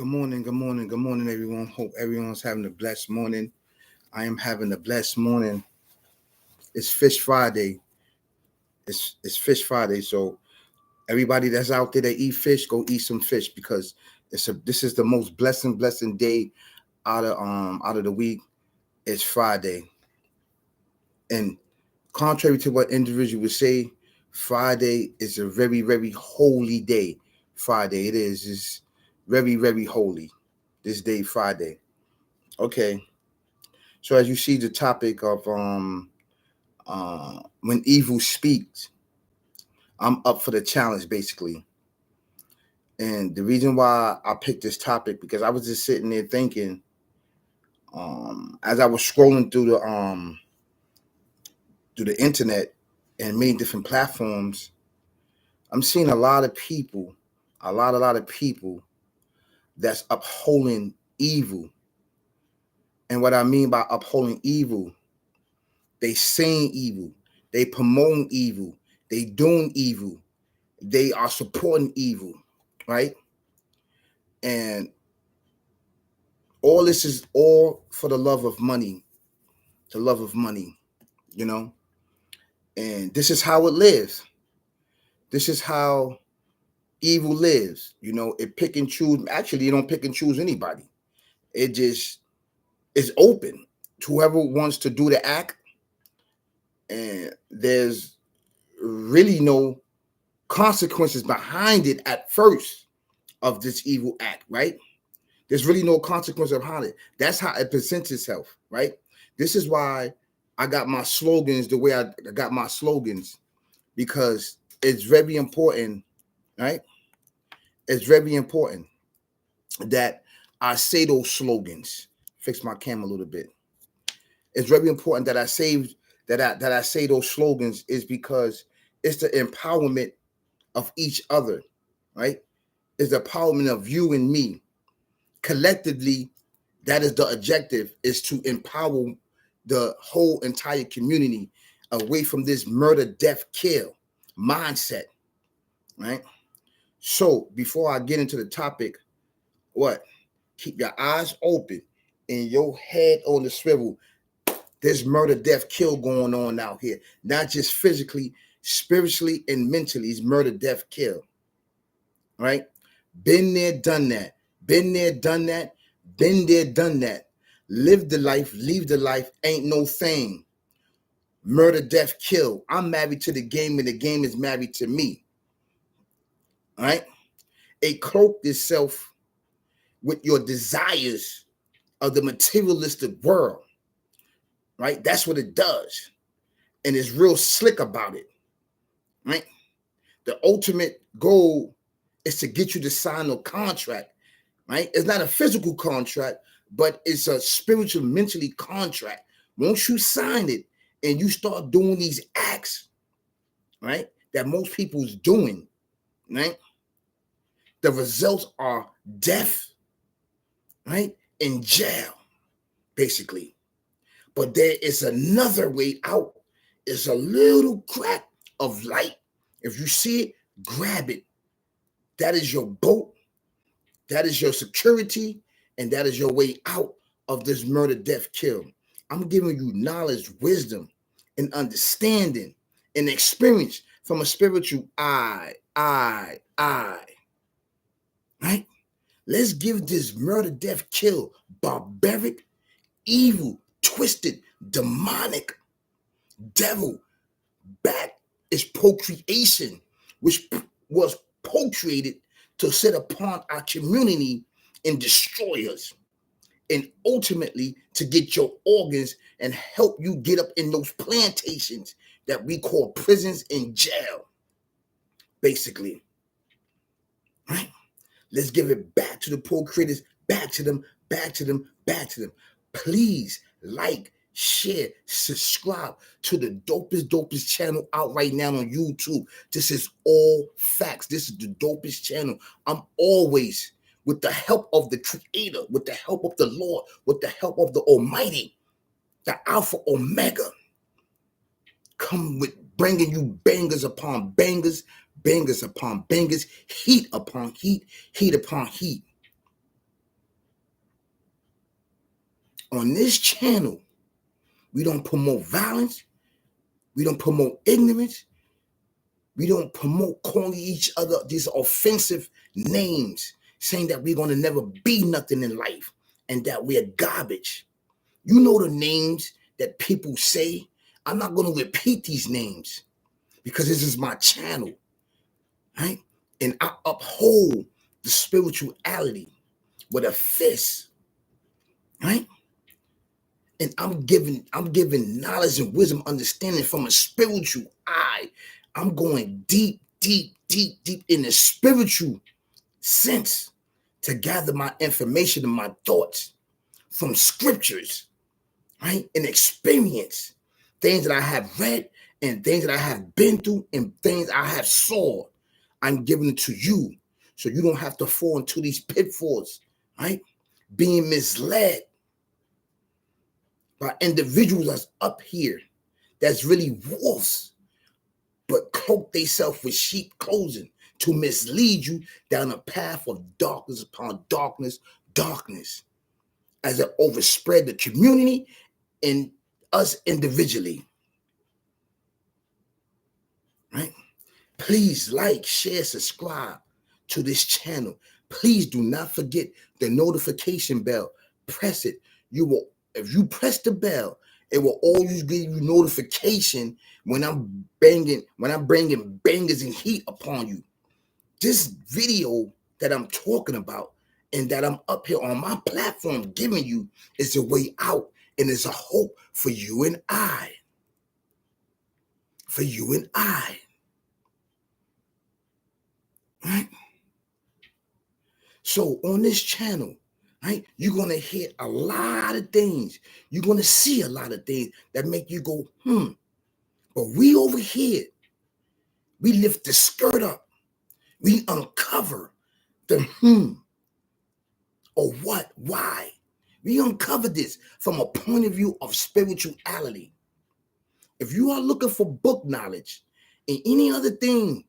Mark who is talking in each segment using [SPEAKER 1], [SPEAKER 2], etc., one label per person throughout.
[SPEAKER 1] Good morning, everyone. Hope everyone's having a blessed morning. I am having a blessed morning. It's Fish Friday. It's Fish Friday, so everybody that's out there that eat fish, go eat some fish because this is the most blessing day out of the week. It's Friday, and contrary to what individuals would say, Friday is a very holy day. Friday, it is. It's very holy. This day, Friday. Okay. So as you see the topic of when evil speaks, I'm up for the challenge basically. And the reason why I picked this topic because I was just sitting there thinking, as I was scrolling through the internet and many different platforms, I'm seeing a lot of people, a lot of people that's upholding evil. And what I mean by upholding evil, they saying evil, they promoting evil, they doing evil, they are supporting evil, right? And all this is all for the love of money, the love of money, you know? And this is how it lives. This is how evil lives. It pick and choose. Actually, you don't pick and choose anybody. It just is open to whoever wants to do the act. And there's really no consequences behind it at first of this evil act, right? There's really no consequence behind it. That's how it presents itself, right? This is why I got my slogans the way I got my slogans, because it's very important, right? It's very important that I say those slogans. Fix my camera a little bit. It's very important that I say those slogans is because it's the empowerment of each other, right? It's the empowerment of you and me. Collectively, that is the objective, is to empower the whole entire community away from this murder, death, kill mindset, right? So before I get into the topic, what? Keep your eyes open and your head on the swivel. There's murder, death, kill going on out here. Not just physically, spiritually, and mentally. It's murder, death, kill, right? Been there, done that. Been there, done that. Been there, done that. Live the life, leave the life, ain't no thing. Murder, death, kill. I'm married to the game and the game is married to me. All right? It cloaked itself with your desires of the materialistic world. Right? That's what it does. And it's real slick about it. Right? The ultimate goal is to get you to sign a contract. Right? It's not a physical contract, but it's a spiritual, mentally contract. Once you sign it and you start doing these acts, right, that most people's doing, right, the results are death, right, in jail, basically. But there is another way out. It's a little crack of light. If you see it, grab it. That is your boat. That is your security. And that is your way out of this murder, death, kill. I'm giving you knowledge, wisdom, and understanding and experience from a spiritual eye. Right? Let's give this murder, death, kill, barbaric, evil, twisted, demonic, devil back is procreation, which was procreated to sit upon our community and destroy us, and ultimately to get your organs and help you get up in those plantations that we call prisons and jail, basically. Right? Let's give it back to the procreators, back to them, back to them, back to them. Please like, share, subscribe to the dopest channel out right now on YouTube. This is all facts. This is the dopest channel. I'm always, with the help of the Creator, with the help of the Lord, with the help of the Almighty, the Alpha Omega, come with bringing you bangers upon bangers, bangers upon bangers, heat upon heat, heat upon heat. On this channel, we don't promote violence. We don't promote ignorance. We don't promote calling each other these offensive names, saying that we're going to never be nothing in life and that we're garbage. You know the names that people say. I'm not going to repeat these names because this is my channel, right? And I uphold the spirituality with a fist, right? And I'm giving knowledge and wisdom, understanding from a spiritual eye. I'm going deep, deep, deep, deep in the spiritual sense to gather my information and my thoughts from scriptures, right? And experience things that I have read and things that I have been through and things I have saw. I'm giving it to you so you don't have to fall into these pitfalls, right? Being misled by individuals that's up here that's really wolves, but cloak themselves with sheep clothing to mislead you down a path of darkness upon darkness, darkness, as it overspread the community and us individually, right? Please like, share, subscribe to this channel. Please do not forget the notification bell. Press it. You will, if you press the bell, it will always give you notification when I'm bringing bangers and heat upon you. This video that I'm talking about and that I'm up here on my platform giving you is a way out and is a hope for you and I. For you and I. Right? So on this channel, right, you're going to hear a lot of things. You're going to see a lot of things that make you go, But we over here, we lift the skirt up. We uncover the or what, why. We uncover this from a point of view of spirituality. If you are looking for book knowledge and any other thing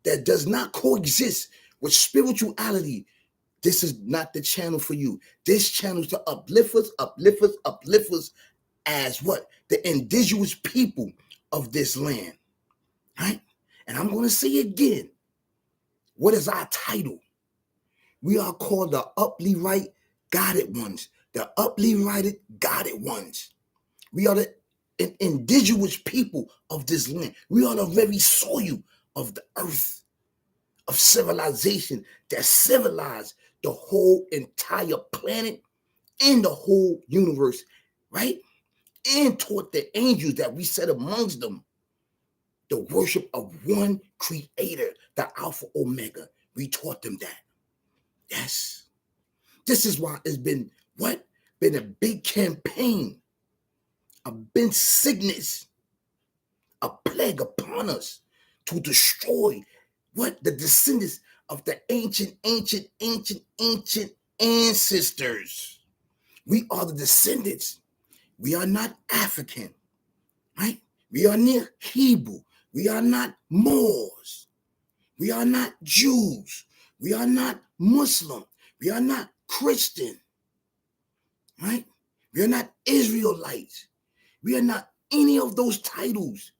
[SPEAKER 1] that does not coexist with spirituality, this is not the channel for you. This channel is to uplift us as what? The indigenous people of this land, right? And I'm going to say again, what is our title? We are called the Upley Right Guided Ones. The Upley Righted Guided Ones. We are the indigenous people of this land. We are the very soil of the earth, of civilization that civilized the whole entire planet and the whole universe, right? And taught the angels that we set amongst them the worship of one creator, the Alpha Omega. We taught them that. Yes. This is why it's been what? Been a big campaign, a big sickness, a plague upon us to destroy what? The descendants of the ancient ancestors. We are the descendants. We are not African, right? We are not Hebrew. We are not Moors. We are not Jews. We are not Muslim. We are not Christian, right? We are not Israelites. We are not any of those titles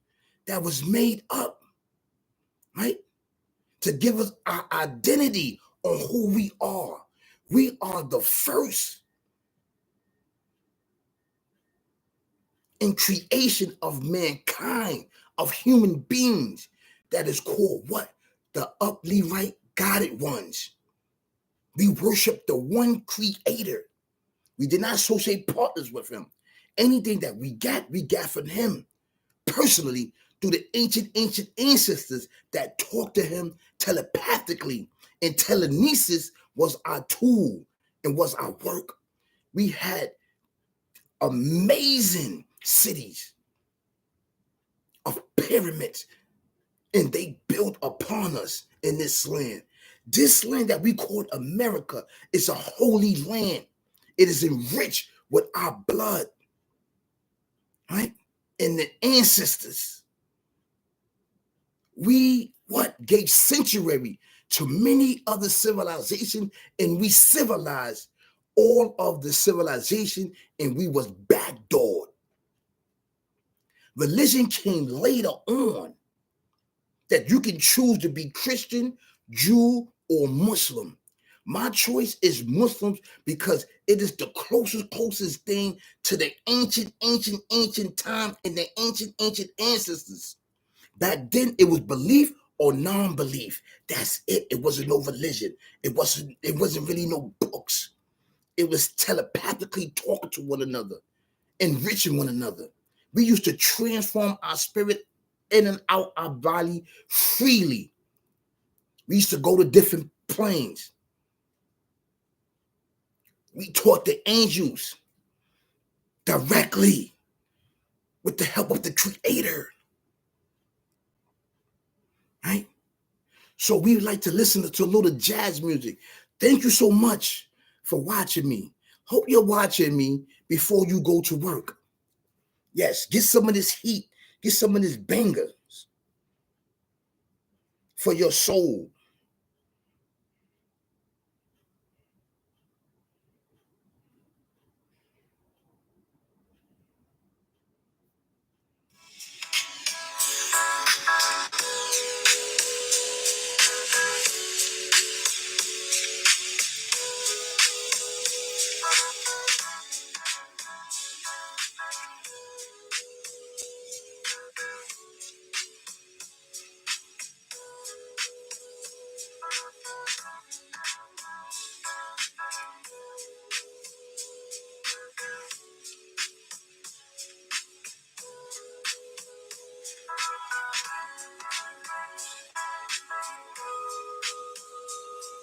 [SPEAKER 1] that was made up, right? To give us our identity on who we are. We are the first in creation of mankind, of human beings, that is called what? The Upley Right Guided Ones. We worship the one creator. We did not associate partners with him. Anything that we got from him personally through the ancient ancestors that talked to him telepathically. And telekinesis was our tool and was our work. We had amazing cities of pyramids, and they built upon us in this land. This land that we call America is a holy land. It is enriched with our blood, right? And the ancestors. We gave sanctuary to many other civilizations, and we civilized all of the civilization, and we was backdoored. Religion came later on, that you can choose to be Christian, Jew, or Muslim. My choice is Muslims because it is the closest thing to the ancient time and the ancient ancestors. Back then, it was belief or non-belief. That's it. It wasn't no religion. It wasn't really no books. It was telepathically talking to one another, enriching one another. We used to transform our spirit in and out our body freely. We used to go to different planes. We taught the angels directly with the help of the Creator. Right? So we like to listen to a little jazz music. Thank you so much for watching me. Hope you're watching me before you go to work. Yes, get some of this heat. Get some of this bangers for your soul.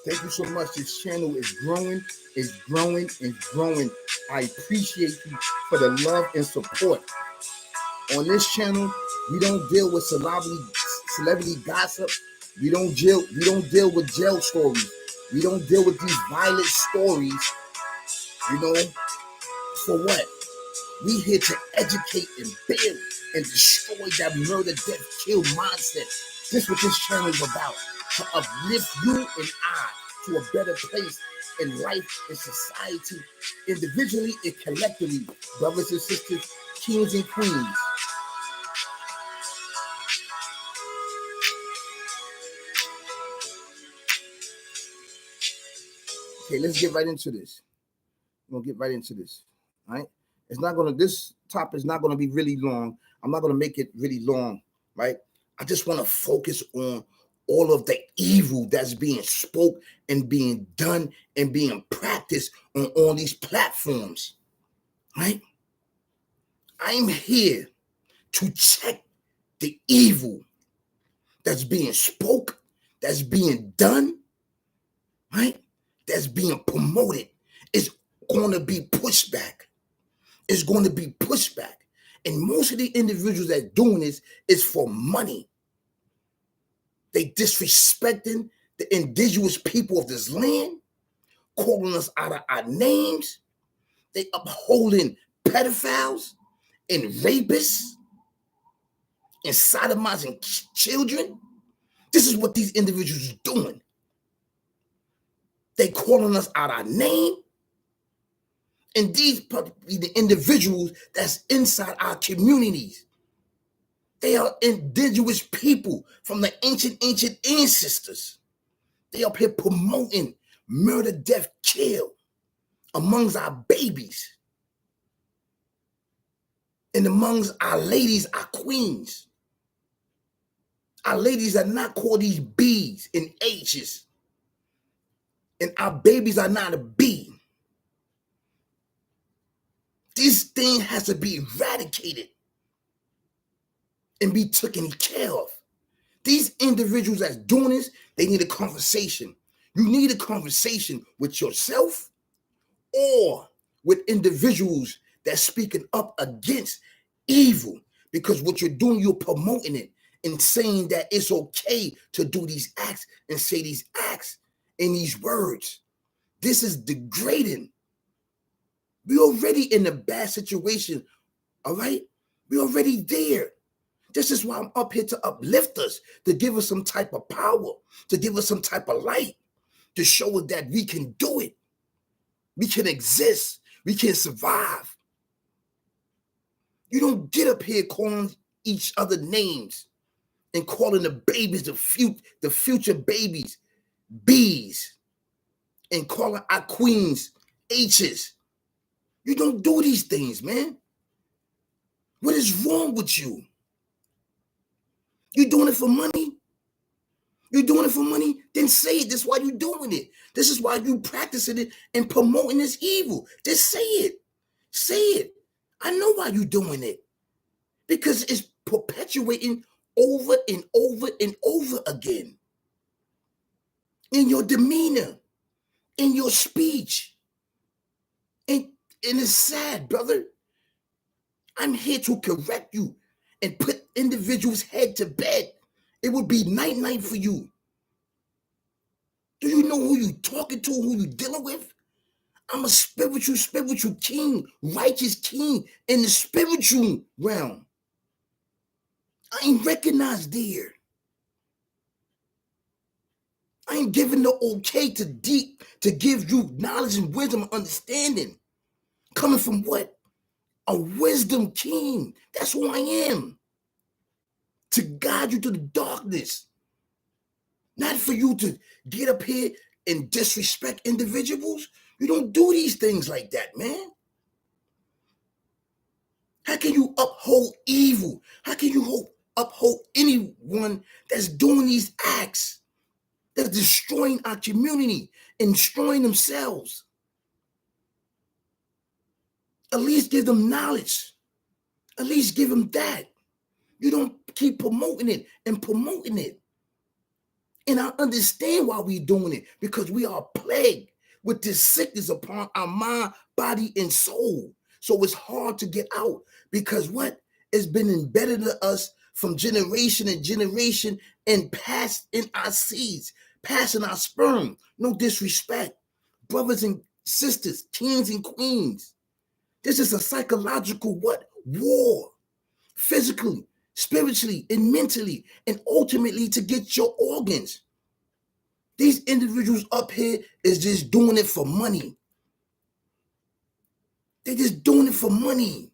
[SPEAKER 1] Thank you so much. This channel is growing, growing. I appreciate you for the love and support. On this channel, we don't deal with celebrity gossip. We don't deal with jail stories. We don't deal with these violent stories. For what? We here to educate and build and destroy that murder, death, kill mindset. This is what this channel is about. To uplift you and I to a better place in life and society, individually and collectively, brothers and sisters, kings and queens. Okay, let's get right into this. We're gonna get right into this. All right. This topic is not gonna be really long. I'm not gonna make it really long, right? I just want to focus on all of the evil that's being spoke and being done and being practiced on all these platforms, right? I'm here to check the evil that's being spoke, that's being done, right? That's being promoted. It's going to be pushed back. It's going to be pushed back. And most of the individuals that are doing this is for money. They disrespecting the indigenous people of this land, calling us out of our names. They upholding pedophiles and rapists and sodomizing children. This is what these individuals are doing. They calling us out our name. And these probably the individuals that's inside our communities. They are indigenous people from the ancient ancestors. They up here promoting murder, death, kill amongst our babies and amongst our ladies, our queens. Our ladies are not called these B's and H's. And our babies are not a B. This thing has to be eradicated and be taken care of. These individuals that's doing this, they need a conversation. You need a conversation with yourself or with individuals that's speaking up against evil, because what you're doing, you're promoting it and saying that it's okay to do these acts and say these acts and these words. This is degrading. We're already in a bad situation, all right? We're already there. This is why I'm up here to uplift us, to give us some type of power, to give us some type of light, to show us that we can do it. We can exist. We can survive. You don't get up here calling each other names and calling the babies the future babies B's and calling our queens H's. You don't do these things, man. What is wrong with you? You doing it for money? You doing it for money? Then say it. This is why you doing it. This is why you practicing it and promoting this evil. Just say it. Say it. I know why you doing it. Because it's perpetuating over and over and over again. In your demeanor, in your speech. And it's sad, brother. I'm here to correct you and put individuals' head to bed. It would be night-night for you. Do you know who you talking to, who you dealing with? I'm a spiritual king, righteous king in the spiritual realm. I ain't recognized there. I ain't giving the okay to give you knowledge and wisdom and understanding. Coming from what? A wisdom king. That's who I am. To guide you to the darkness. Not for you to get up here and disrespect individuals. You don't do these things like that, man. How can you uphold evil? How can you uphold anyone that's doing these acts, that's destroying our community and destroying themselves? At least give them knowledge. At least give them that. You don't keep promoting it and promoting it. And I understand why we're doing it, because we are plagued with this sickness upon our mind, body, and soul. So it's hard to get out, because what? It's been embedded in us from generation and generation and passed in our seeds, passing our sperm. No disrespect. Brothers and sisters, kings and queens. This is a psychological what? War. Physically, spiritually, and mentally, and ultimately to get your organs. These individuals up here is just doing it for money. They're just doing it for money.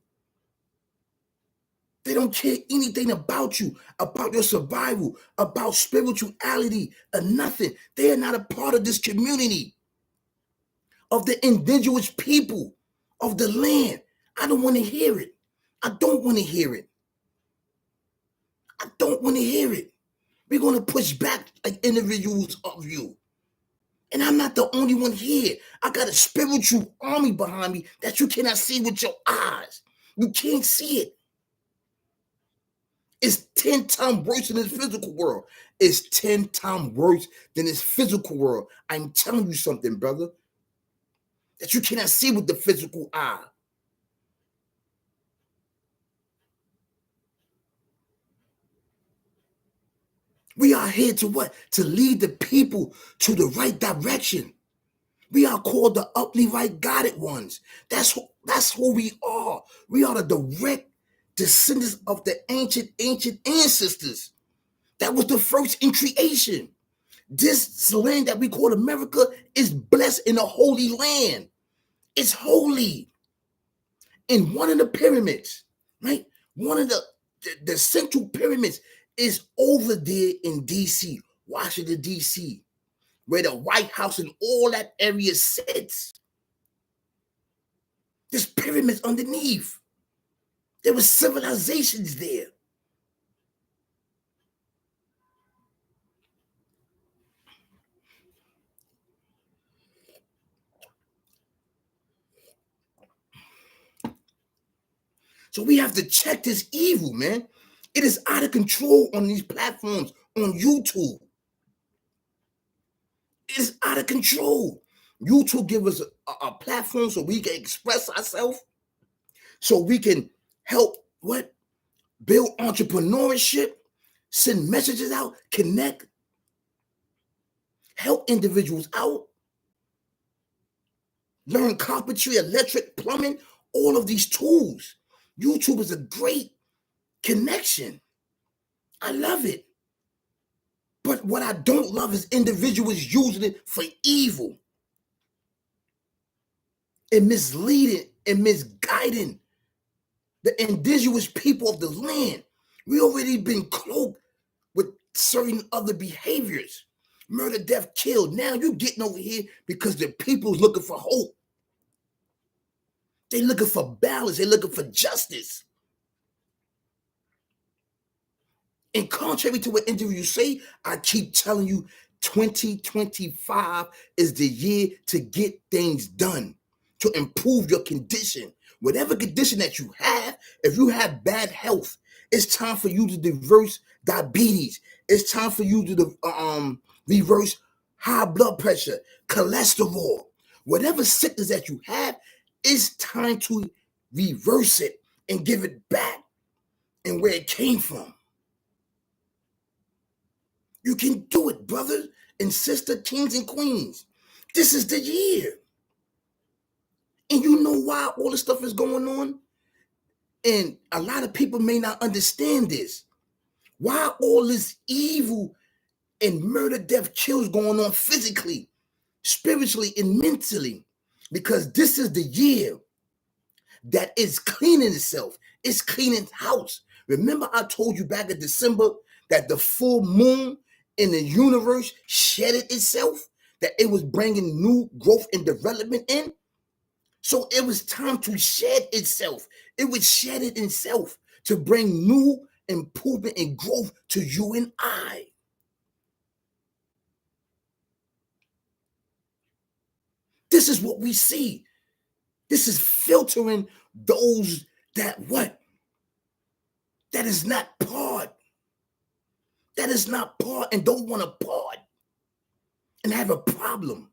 [SPEAKER 1] They don't care anything about you, about your survival, about spirituality, or nothing. They are not a part of this community, of the indigenous people, of the land. I don't want to hear it. I don't want to hear it. I don't want to hear it. We're going to push back like individuals of you. And I'm not the only one here. I got a spiritual army behind me that you cannot see with your eyes. You can't see it. It's 10 times worse than this physical world. It's 10 times worse than this physical world. I'm telling you something, brother, that you cannot see with the physical eye. We are here to what? To lead the people to the right direction. We are called the uply right guided ones. That's who we are. We are the direct descendants of the ancient ancestors. That was the first in creation. This land that we call America is blessed in a holy land. It's holy. In one of the pyramids, right? One of the central pyramids is over there in D.C., Washington, D.C., where the White House and all that area sits. There's pyramids underneath. There were civilizations there. So we have to check this evil, man. It is out of control on these platforms, on YouTube. It is out of control. YouTube give us a platform so we can express ourselves, so we can help what? Build entrepreneurship, send messages out, connect, help individuals out, learn carpentry, electric, plumbing, all of these tools. YouTube is a great connection. I love it. But what I don't love is individuals using it for evil. and misleading and misguiding the indigenous people of the land. We already been cloaked with certain other behaviors. Murder, death, killed. Now you getting over here because the people's looking for hope. They looking for balance. They looking for justice. And contrary to what interviews say, I keep telling you, 2025 is the year to get things done, to improve your condition. Whatever condition that you have, if you have bad health, it's time for you to reverse diabetes. It's time for you to reverse high blood pressure, cholesterol. Whatever sickness that you have, it's time to reverse it and give it back and where it came from. You can do it, brothers and sisters, kings and queens. This is the year. And you know why all this stuff is going on? And a lot of people may not understand this. Why all this evil and murder, death, kills going on physically, spiritually, and mentally? Because this is the year that is cleaning itself. It's cleaning house. Remember I told you back in December that the full moon in the universe shedded itself, that it was bringing new growth and development in? So it was time to shed itself. It was shed it itself to bring new improvement and growth to you and I. This is what we see. This is filtering those that what? That is not part. That is not part and don't want to part and have a problem.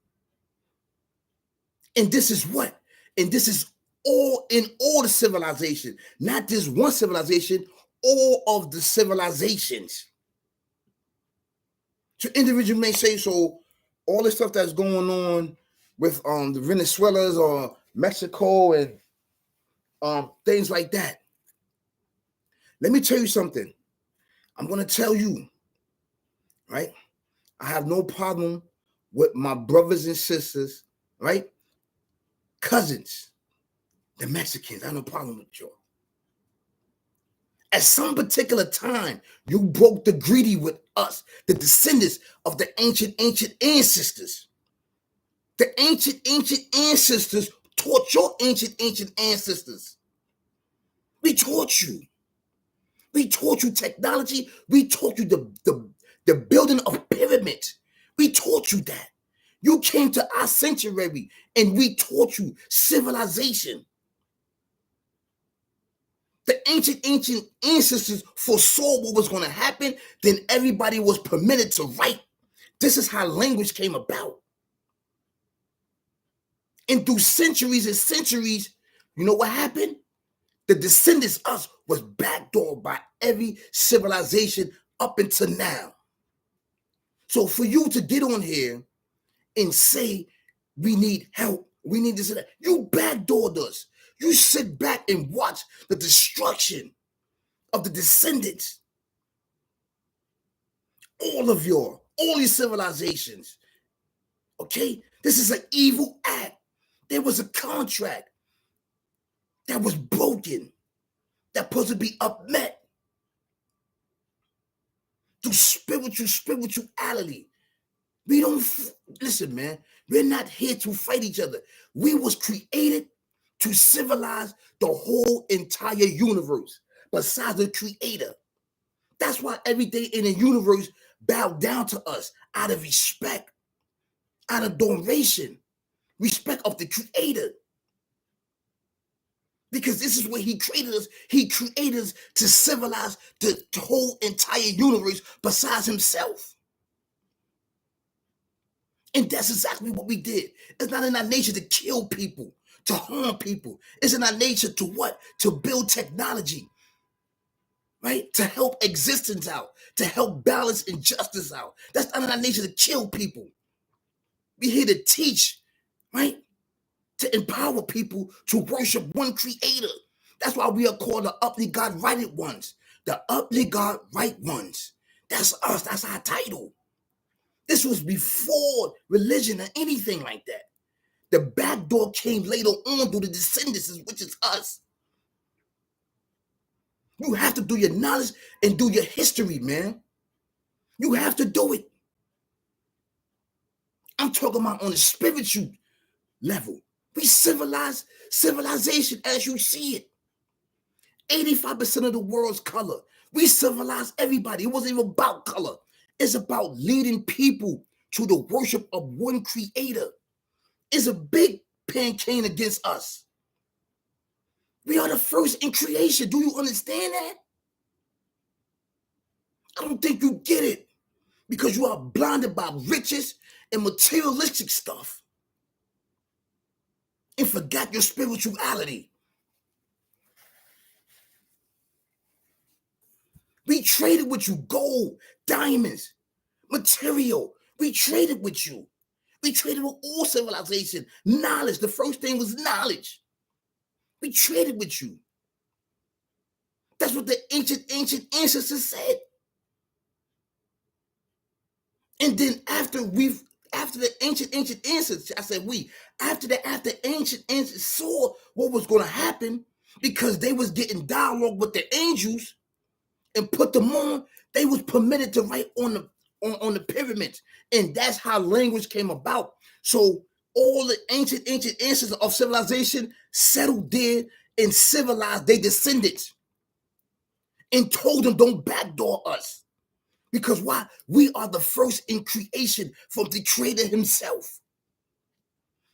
[SPEAKER 1] And this is what? And this is all in all the civilization, not just one civilization, all of the civilizations. So individual may say, so all this stuff that's going on with the Venezuelans or Mexico and things like that. Let me tell you something. I'm going to tell you, right? I have no problem with my brothers and sisters, right? Cousins, the Mexicans. I have no problem with y'all. At some particular time, you broke the greedy with us, the descendants of the ancient ancestors. The ancient ancestors taught your ancient ancestors. We taught you. We taught you technology. We taught you the building of pyramids. We taught you that. You came to our sanctuary and we taught you civilization. The ancient ancestors foresaw what was going to happen. Then everybody was permitted to write. This is how language came about. And through centuries and centuries, you know what happened? The descendants, us, was backdoored by every civilization up until now. So for you to get on here and say, we need help, we need this and that, you backdoored us. You sit back and watch the destruction of the descendants. All these civilizations. Okay? This is an evil act. There was a contract that was broken, that supposed to be upmet through spirituality. We don't listen, man. We're not here to fight each other. We was created to civilize the whole entire universe, besides the creator. That's why everything in the universe bowed down to us out of respect, out of adoration, respect of the creator. Because this is what he created us. He created us to civilize the whole entire universe besides himself. And that's exactly what we did. It's not in our nature to kill people, to harm people. It's in our nature to what? To build technology, right? To help existence out, to help balance injustice out. That's not in our nature to kill people. We're here to teach, right? To empower people to worship one creator. That's why we are called the Upley God Righted Ones. The Upley God Right Ones. That's us. That's our title. This was before religion or anything like that. The back door came later on through the descendants, which is us. You have to do your knowledge and do your history, man. You have to do it. I'm talking about on a spiritual level. We civilization as you see it. 85% of the world's color. We civilize everybody. It wasn't even about color. It's about leading people to the worship of one creator. It's a big pancake against us. We are the first in creation. Do you understand that? I don't think you get it because you are blinded by riches and materialistic stuff and forgot your spirituality. We traded with you gold, diamonds, material. We traded with you. We traded with all civilization, knowledge. The first thing was knowledge. We traded with you. That's what the ancient ancestors said. And then after the ancient ancestors, I said after ancient ancestors saw what was going to happen, because they was getting dialogue with the angels and put them on, they was permitted to write on the pyramids. And that's how language came about. So all the ancient ancestors of civilization settled there and civilized their descendants and told them, don't backdoor us. Because why? We are the first in creation from the creator himself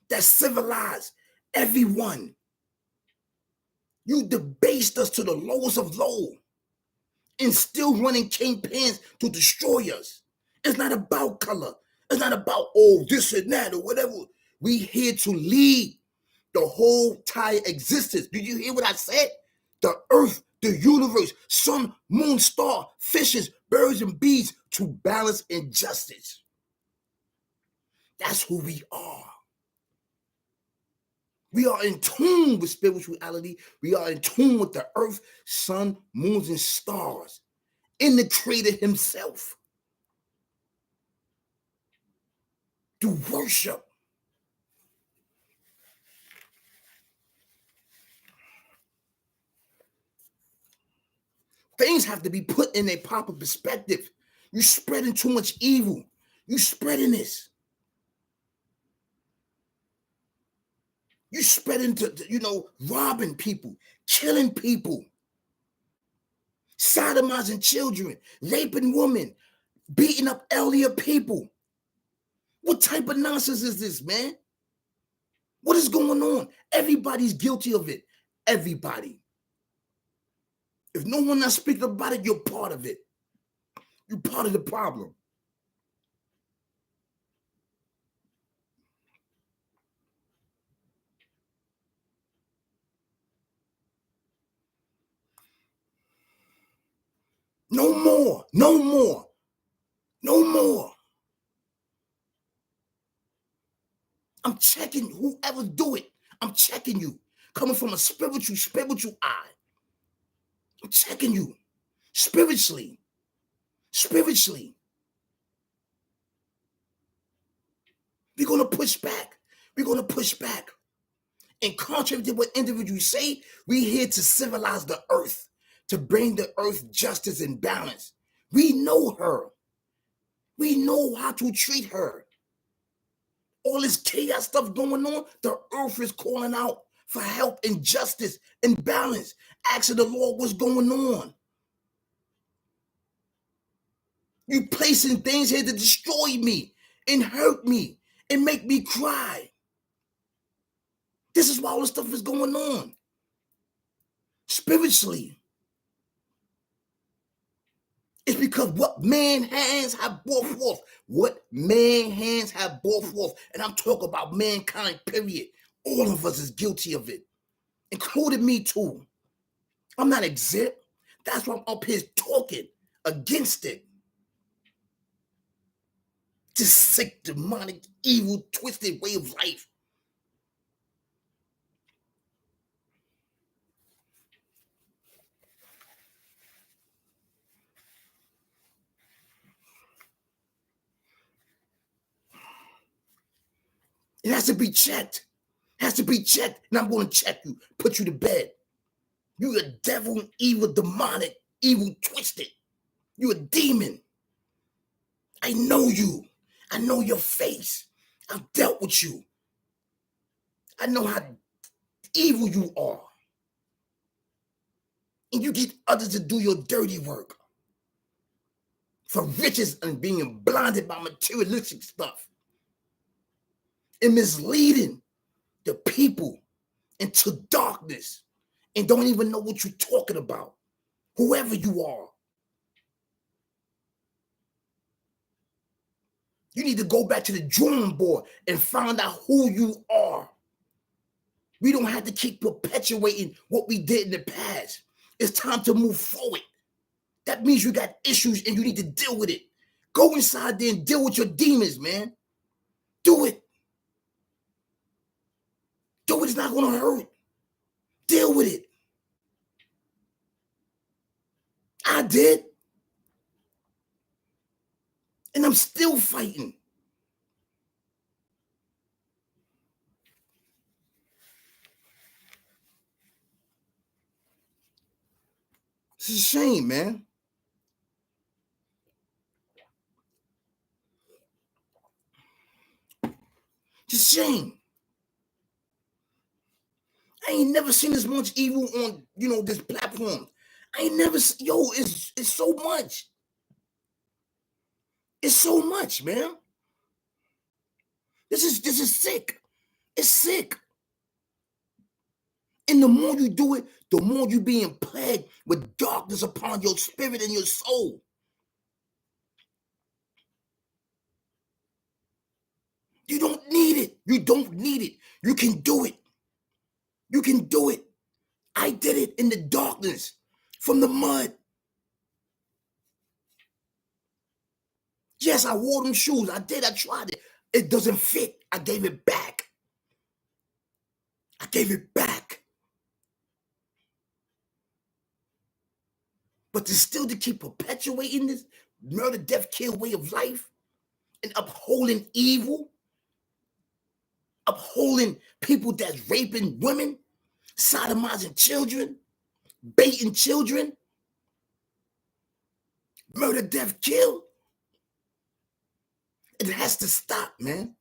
[SPEAKER 1] that civilized everyone. You debased us to the lowest of low and still running campaigns to destroy us. It's not about color. It's not about, this and that or whatever. We here to lead the whole entire existence. Did you hear what I said? The earth, the universe, sun, moon, star, fishes, birds, and bees to balance and justice. That's who we are. We are in tune with spirituality. We are in tune with the earth, sun, moons, and stars, in the creator himself. To worship. Things have to be put in a proper perspective. You're spreading too much evil. You're spreading this. You're spreading to, robbing people, killing people, sodomizing children, raping women, beating up elderly people. What type of nonsense is this, man? What is going on? Everybody's guilty of it. Everybody. If no one not speaking about it, you're part of it. You're part of the problem. No more. No more. No more. I'm checking whoever do it. I'm checking you. Coming from a spiritual eye. I'm checking you. Spiritually. We're going to push back. We're going to push back. And contrary to what individuals say, we're here to civilize the earth, to bring the earth justice and balance. We know her. We know how to treat her. All this chaos stuff going on, the earth is calling out for help and justice and balance. Asking the Lord what's going on. You placing things here to destroy me and hurt me and make me cry. This is why all this stuff is going on. Spiritually. It's because what man hands have brought forth. What man hands have brought forth. And I'm talking about mankind, period. All of us is guilty of it. Including me too. I'm not exempt. That's why I'm up here talking against it. This sick, demonic, evil, twisted way of life. It has to be checked. Has to be checked, and I'm going to check you, put you to bed. You a devil, evil, demonic, evil, twisted. You a demon. I know you. I know your face. I've dealt with you. I know how evil you are. And you get others to do your dirty work for riches and being blinded by materialistic stuff and misleading the people into darkness and don't even know what you're talking about, whoever you are. You need to go back to the drawing board and find out who you are. We don't have to keep perpetuating what we did in the past. It's time to move forward. That means you got issues and you need to deal with it. Go inside there and deal with your demons, man. Do it. Do it. It's not going to hurt. Deal with it. I did. And I'm still fighting. It's a shame, man. It's a shame. I ain't never seen this much evil on, this platform. I ain't never, it's so much. It's so much, man. This is sick. It's sick. And the more you do it, the more you being plagued with darkness upon your spirit and your soul. You don't need it. You don't need it. You can do it. You can do it. I did it in the darkness, from the mud. Yes, I wore them shoes. I did. I tried it. It doesn't fit. I gave it back. I gave it back. But to keep perpetuating this murder, death, kill way of life and upholding evil, upholding people that's raping women, sodomizing children, baiting children, murder, death, kill. It has to stop, man.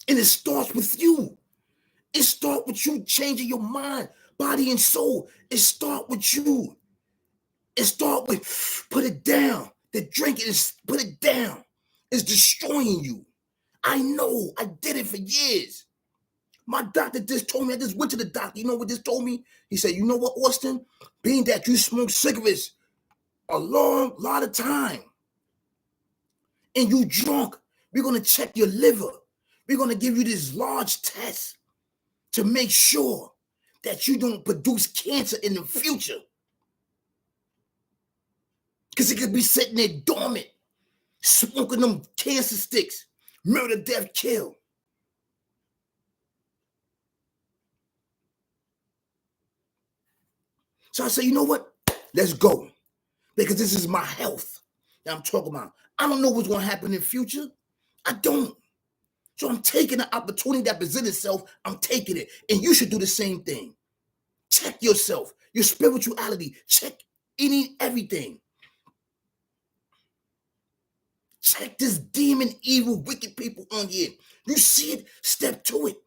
[SPEAKER 1] And it starts with you. It starts with you changing your mind, body, and soul. It starts with you. It starts with put it down. The drinking is put it down. It's destroying you. I know. I did it for years. My doctor just told me, I just went to the doctor. You know what this told me? He said, you know what, Austin? Being that you smoke cigarettes a long lot of time and you drunk, we're going to check your liver. We're going to give you this large test to make sure that you don't produce cancer in the future. Because it could be sitting there dormant, smoking them cancer sticks, murder, death, kill. So I say, you know what? Let's go. Because this is my health that I'm talking about. I don't know what's going to happen in the future. I don't. So I'm taking the opportunity that presents itself. I'm taking it. And you should do the same thing. Check yourself, your spirituality. Check everything. Check this demon, evil, wicked people on here. You see it, step to it.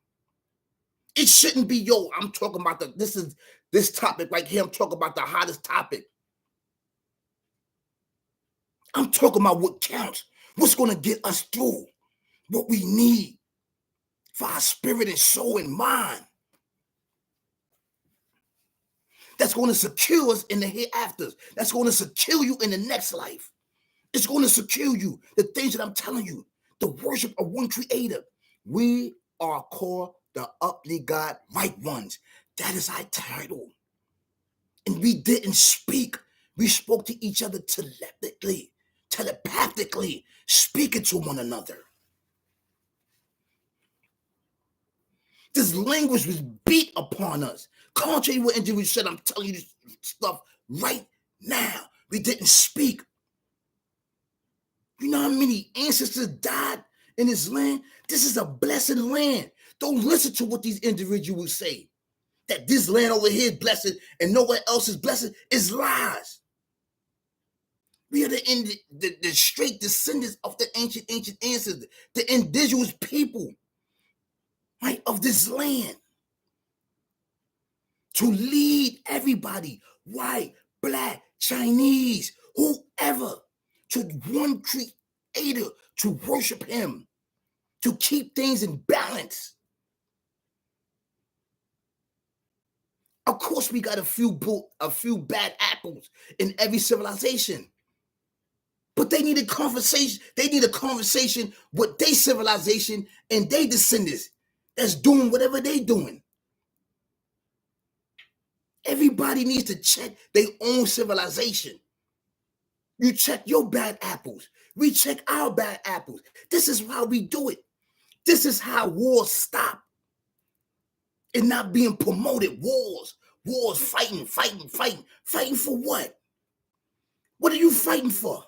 [SPEAKER 1] It shouldn't be, I'm talking about this topic right here. I'm talking about the hottest topic. I'm talking about what counts, what's going to get us through, what we need for our spirit and soul and mind. That's going to secure us in the hereafters. That's going to secure you in the next life. It's going to secure you. The things that I'm telling you, the worship of one creator. We are called the Uply God Right Ones. That is our title. And we didn't speak. We spoke to each other telepathically, speaking to one another. This language was beat upon us. Contrary to what Andrew said, I'm telling you this stuff right now. We didn't speak. You know how many ancestors died in this land. This is a blessed land. Don't listen to what these individuals say. That this land over here is blessed and nowhere else is blessed is lies. We are the straight descendants of the ancient ancestors, the indigenous people, right, of this land. To lead everybody, white, black, Chinese, whoever, to one creator, to worship him, to keep things in balance. Of course, we got a few bad apples in every civilization. But they need a conversation. They need a conversation with their civilization and their descendants that's doing whatever they doing. Everybody needs to check their own civilization. You check your bad apples. We check our bad apples. This is how we do it. This is how wars stop. And not being promoted. Wars, fighting. Fighting for what? What are you fighting for?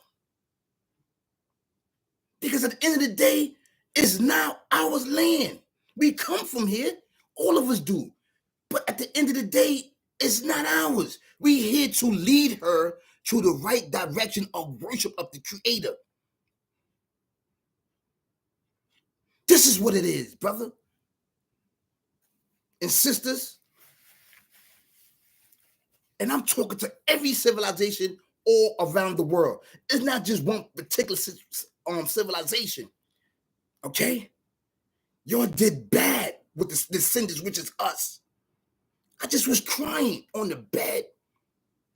[SPEAKER 1] Because at the end of the day, it's now our land. We come from here. All of us do. But at the end of the day, it's not ours. We're here to lead her to the right direction of worship of the Creator. This is what it is, brother and sisters. And I'm talking to every civilization all around the world. It's not just one particular civilization. Okay? Y'all did bad with the descendants, which is us. I just was crying on the bed,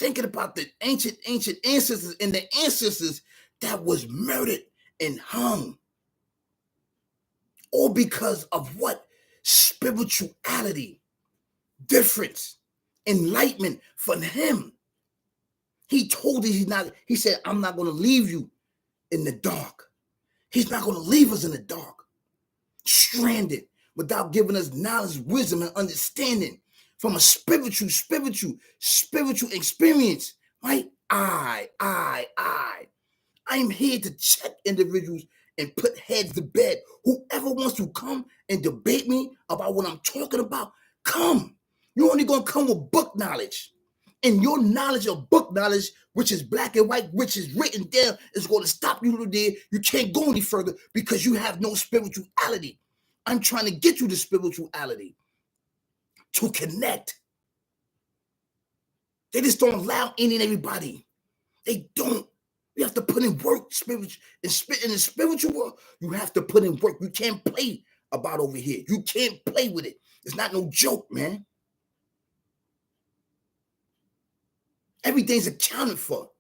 [SPEAKER 1] thinking about the ancient ancestors and the ancestors that was murdered and hung. All because of what? Spirituality, difference, enlightenment from him. He told us he said, I'm not going to leave you in the dark. He's not going to leave us in the dark, stranded, without giving us knowledge, wisdom, and understanding from a spiritual experience, right? I'm here to check individuals and put heads to bed. Whoever wants to come and debate me about what I'm talking about, come. You're only going to come with book knowledge. And your knowledge of book knowledge, which is black and white, which is written down, is going to stop you there. You can't go any further because you have no spirituality. I'm trying to get you to spirituality, to connect. They just don't allow any and everybody. They don't. You have to put in work, in the spiritual world. You have to put in work. You can't play about over here. You can't play with it. It's not no joke, man. Everything's accounted for.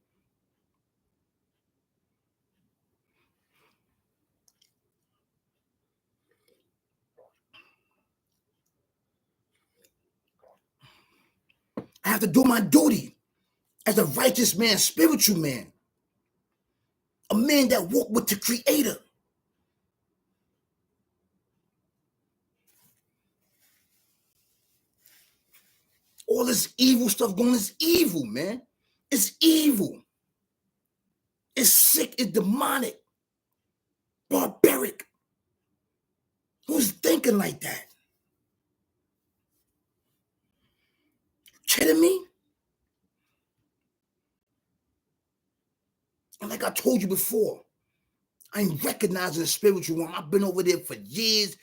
[SPEAKER 1] I have to do my duty as a righteous man, spiritual man, a man that walked with the Creator. All this evil stuff going is evil, man. It's evil. It's sick. It's demonic. Barbaric. Who's thinking like that? Kidding me? And like I told you before, I'm recognizing the spiritual realm. I've been over there for years.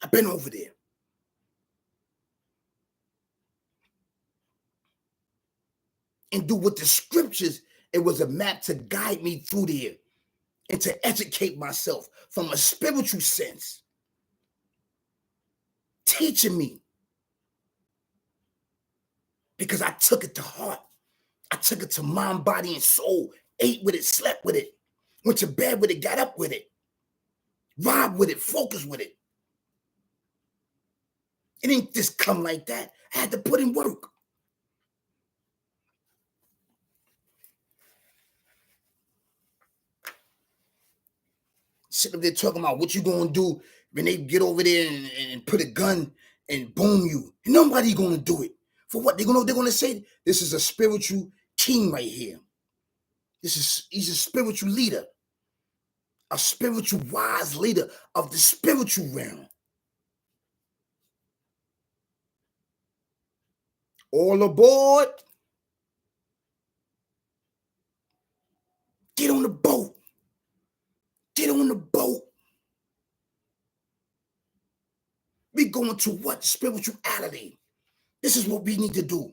[SPEAKER 1] I've been over there. And do what the scriptures, it was a map to guide me through there and to educate myself from a spiritual sense. Teaching me. Because I took it to heart. I took it to mind, body, and soul. Ate with it, slept with it. Went to bed with it, got up with it. Robbed with it, focused with it. It didn't just come like that. I had to put in work. Sitting up there talking about what you gonna do when they get over there and put a gun and boom you. And nobody gonna do it. For what? They're gonna say this is a spiritual king right here. He's a spiritual leader, a spiritual wise leader of the spiritual realm. All aboard. Get on the boat. Get on the boat. We going to what? Spirituality. This is what we need to do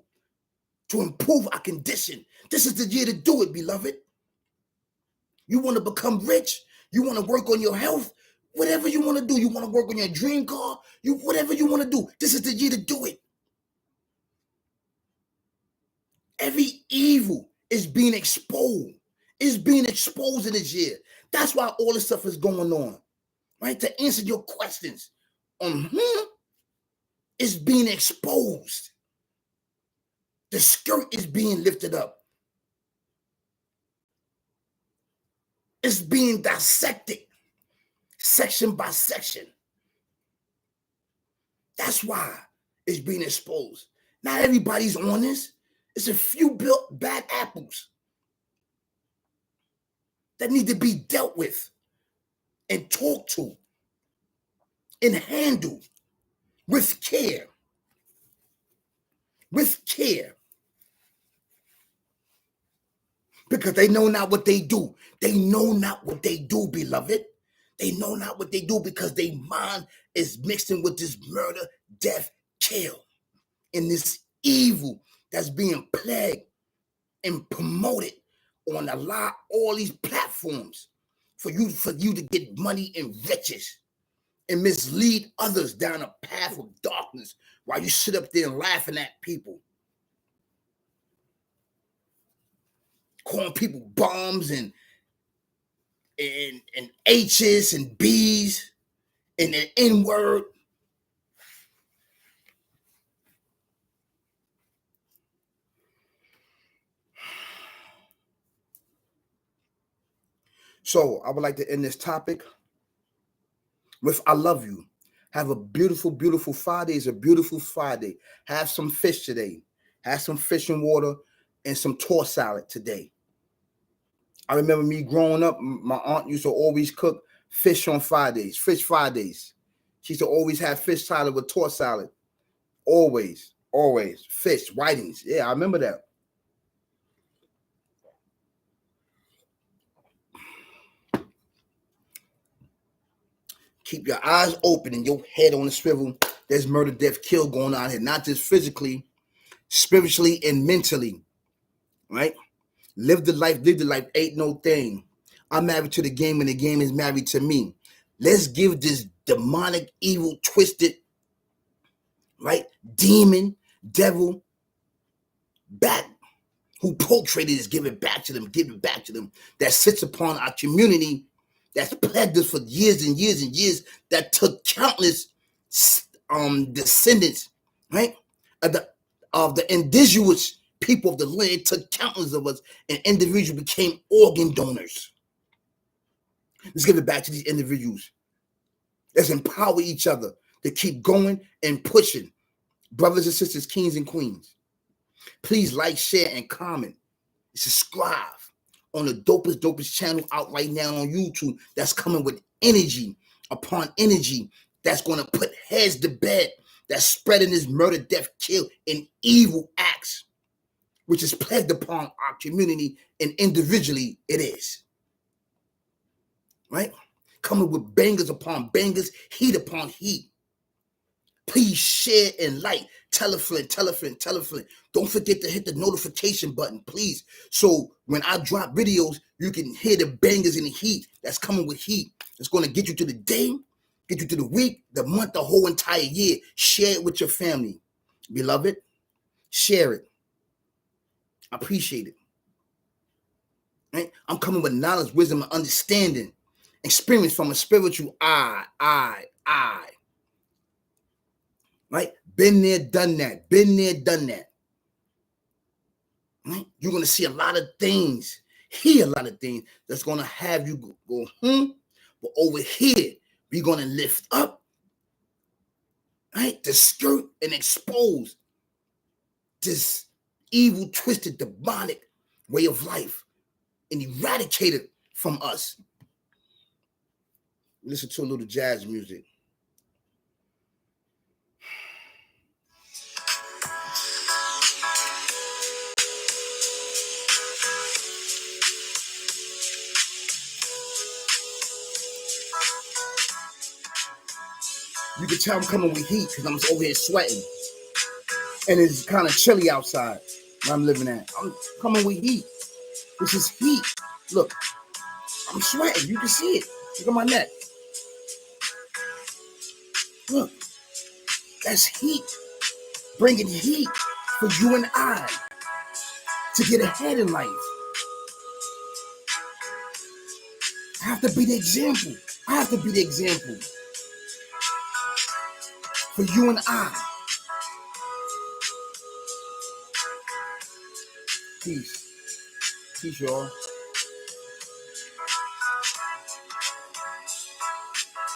[SPEAKER 1] to improve our condition. This is the year to do it, beloved. You want to become rich? You want to work on your health? Whatever you want to do. You want to work on your dream car? Whatever you want to do. This is the year to do it. Every evil is being exposed. It's being exposed in this year. That's why all this stuff is going on. Right? To answer your questions. It's being exposed. The skirt is being lifted up. It's being dissected, section by section. That's why it's being exposed. Not everybody's on this. It's a few built bad apples that need to be dealt with and talked to and handled with care. With care. Because they know not what they do. They know not what they do, beloved. They know not what they do because their mind is mixing with this murder, death, kill, and this evil that's being plagued and promoted on all these platforms for you to get money and riches and mislead others down a path of darkness while you sit up there laughing at people. Calling people bombs and H's and B's and an N-word. So I would like to end this topic with I love you. Have a beautiful, beautiful Friday. It's a beautiful Friday. Have some fish today. Have some fish and water and some tossed salad today. I remember me growing up, my aunt used to always cook fish on Fridays, fish Fridays. She used to always have fish salad with tossed salad. Always, always. Fish, whitings. Yeah, I remember that. Keep your eyes open and your head on the swivel. There's murder, death, kill going on here, not just physically, spiritually, and mentally. Right? Live the life, ain't no thing. I'm married to the game and the game is married to me. Let's give this demonic, evil, twisted, right, demon, devil back, who portrayed it, is give it back to them, that sits upon our community, that's plagued us for years and years and years, that took countless descendants, right, of the indigenous people of the land, took countless of us, and individuals became organ donors. Let's give it back to these individuals. Let's empower each other to keep going and pushing. Brothers and sisters, kings and queens, please like, share, and comment. Subscribe on the dopest channel out right now on YouTube that's coming with energy upon energy that's going to put heads to bed, that's spreading this murder, death, kill, and evil acts, which is plagued upon our community, and individually it is. Right? Coming with bangers upon bangers, heat upon heat. Please share and like. Tell a friend. Don't forget to hit the notification button, please. So when I drop videos, you can hear the bangers and the heat that's coming with heat. It's going to get you to the day, get you to the week, the month, the whole entire year. Share it with your family. Beloved, share it. I appreciate it. Right? I'm coming with knowledge, wisdom, and understanding. Experience from a spiritual eye. Right? Been there, done that. Right? You're going to see a lot of things, hear a lot of things that's going to have you go, But over here, we're going to lift up, right? To skirt and expose this evil, twisted, demonic way of life and eradicate it from us. Listen to a little jazz music. You can tell I'm coming with heat because I'm over here sweating. And it's kind of chilly outside where I'm living at. I'm coming with heat. This is heat. Look, I'm sweating. You can see it. Look at my neck. Look, that's heat. Bringing heat for you and I to get ahead in life. I have to be the example. I have to be the example for you and I. Peace. Peace, y'all.